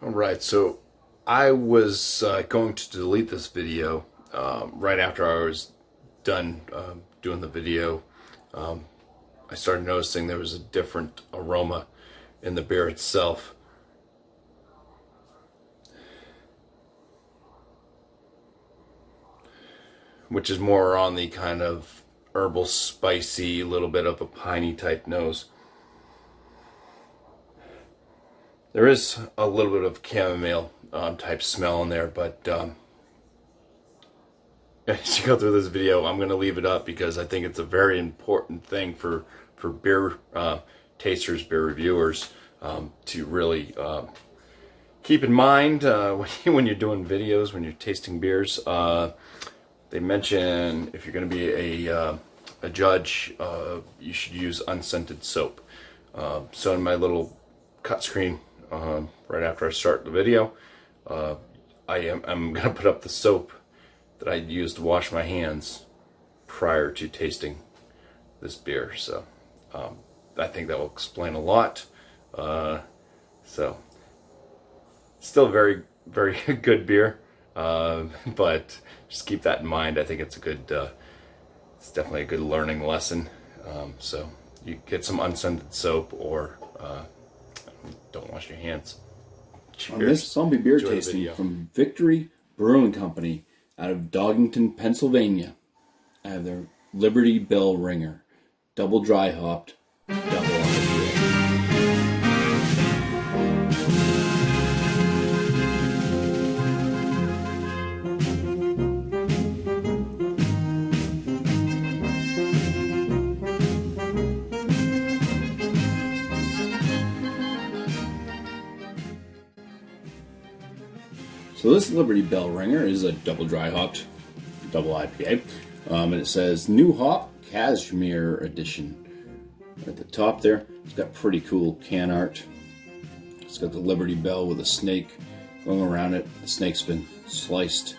Alright, so I was going to delete this video right after I was done doing the video. I started noticing there was a different aroma in the beer itself. Which is more on the kind of herbal, spicy, little bit of a piney type nose. There is a little bit of chamomile type smell in there, but as you go through this video, I'm going to leave it up because I think it's a very important thing for beer tasters, beer reviewers to really keep in mind when you're doing videos, when you're tasting beers. They mention if you're going to be a judge, you should use unscented soap. So in my little cut screen, right after I start the video, I'm going to put up the soap that I used to wash my hands prior to tasting this beer. So I think that will explain a lot. So still very, very good beer, but just keep that in mind. I think it's a good, it's definitely a good learning lesson. So you get some unscented soap or don't wash your hands. Cheers. On this BuMpY beer tasting from Victory Brewing Company out of Doggington, Pennsylvania, I have their Liberty Bell Ringer, double dry hopped, double IPA. So this Liberty Bell Ringer is a double dry hopped, double IPA, and it says new hop cashmere edition. At the top there, it's got pretty cool can art. It's got the Liberty Bell with a snake going around it. The snake's been sliced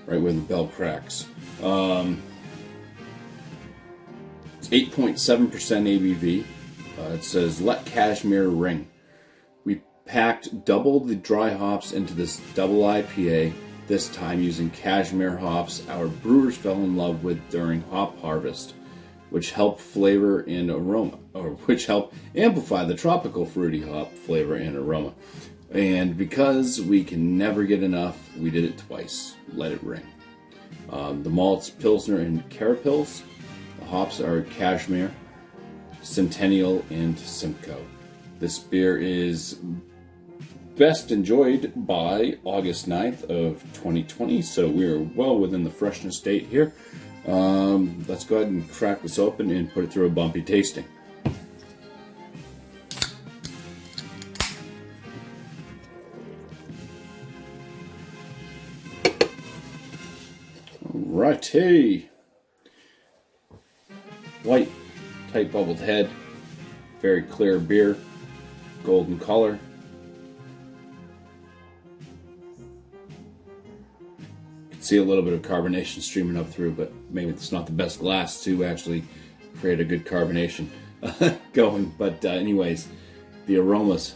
right where the bell cracks. It's 8.7% ABV. It says let cashmere ring. Packed double the dry hops into this double IPA, this time using cashmere hops our brewers fell in love with during hop harvest, which help flavor and aroma, or which help amplify the tropical fruity hop flavor and aroma. And because we can never get enough, we did it twice. Let it ring. The malts Pilsner and Carapils. The hops are Cashmere, Centennial, and Simcoe. This beer is best enjoyed by August 9th of 2020, so we're well within the freshness date here. Let's go ahead and crack this open and put it through a BuMpY tasting. Alrighty. White, tight bubbled head, very clear beer, golden color. See a little bit of carbonation streaming up through, but maybe it's not the best glass to actually create a good carbonation going. But anyways, the aromas.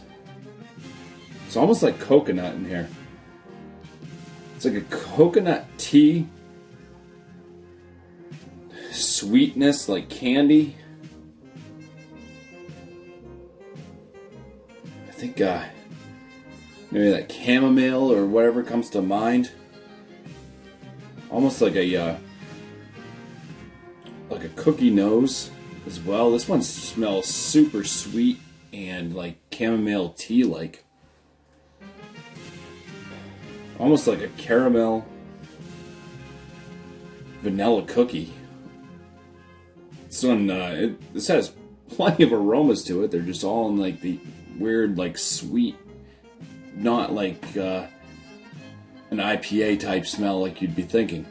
It's almost like coconut in here. It's like a coconut tea. Sweetness like candy. I think maybe that chamomile or whatever comes to mind. Almost like a cookie nose as well. This one smells super sweet and like chamomile tea like. Almost like a caramel vanilla cookie. This one this has plenty of aromas to it. They're just all in like the weird like sweet, not like an IPA type smell like you'd be thinking.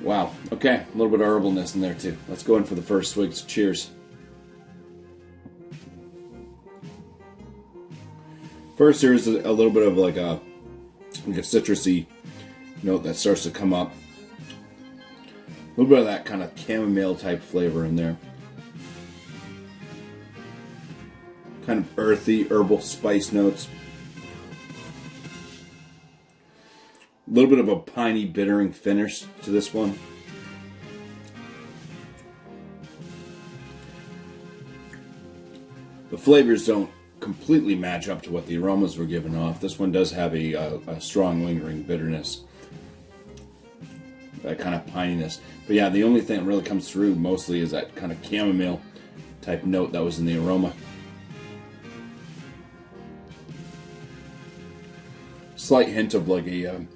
Wow, okay, a little bit of herbalness in there too. Let's go in for the first swig. Cheers. First, there's a little bit of like a citrusy note that starts to come up. A little bit of that kind of chamomile type flavor in there. kind of earthy, herbal spice notes. A little bit of a piney, bittering finish to this one. The flavors don't completely match up to what the aromas were giving off. This one does have a strong, lingering bitterness. That kind of pininess. But yeah, the only thing that really comes through mostly is that kind of chamomile type note that was in the aroma. Slight hint of like a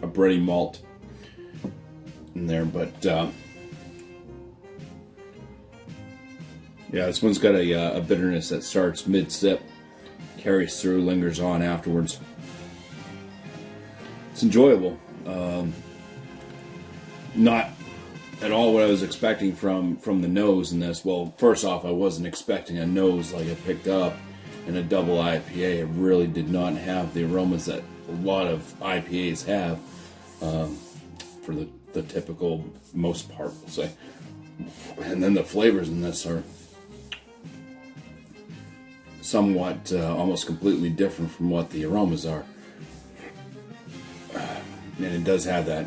bready malt in there, but yeah, this one's got a bitterness that starts mid-sip, carries through, lingers on afterwards. It's enjoyable. Not at all what I was expecting from the nose in this. Well, first off, I wasn't expecting a nose like I picked up in a double IPA. It really did not have the aromas that a lot of IPAs have, for the typical most part, we'll say. And then the flavors in this are somewhat almost completely different from what the aromas are. And it does have that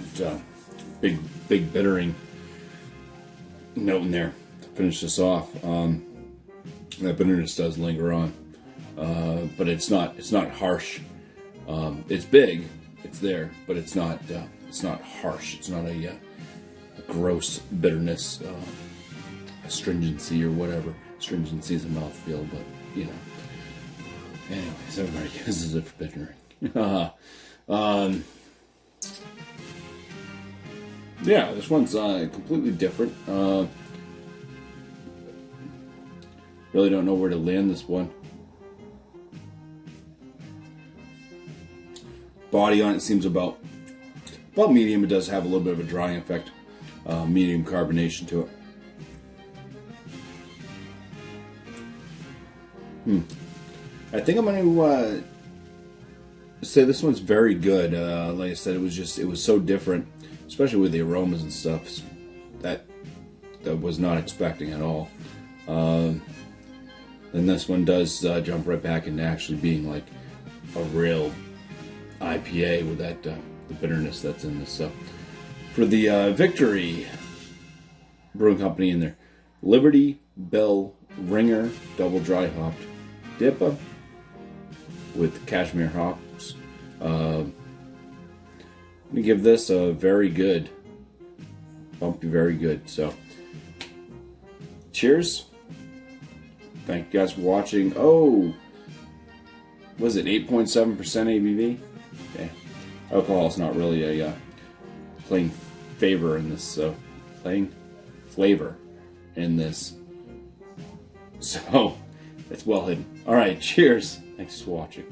big bittering note in there to finish this off. That bitterness does linger on, but it's not harsh. It's big, it's there, but it's not harsh. It's not a gross bitterness, astringency or whatever. Astringency is a mouthfeel, but you know. Anyways, everybody uses it for bittering. Yeah, this one's completely different. Really don't know where to land this one. Body on it seems about medium. It does have a little bit of a drying effect. Medium carbonation to it. I think I'm going to say this one's very good. Like I said, it was so different, especially with the aromas and stuff, that was not expecting at all. And this one does jump right back into actually being like a real IPA with that the bitterness that's in this. So for the Victory Brewing Company in there, Liberty Bell Ringer double dry hopped DIPA with cashmere hops. Let me give this a very good, BuMpY very good. So cheers. Thank you guys for watching. Oh, was it 8.7% ABV? Okay. Alcohol is not really a playing favor in this, so playing flavor in this. So it's well hidden. All right, cheers. Thanks for watching.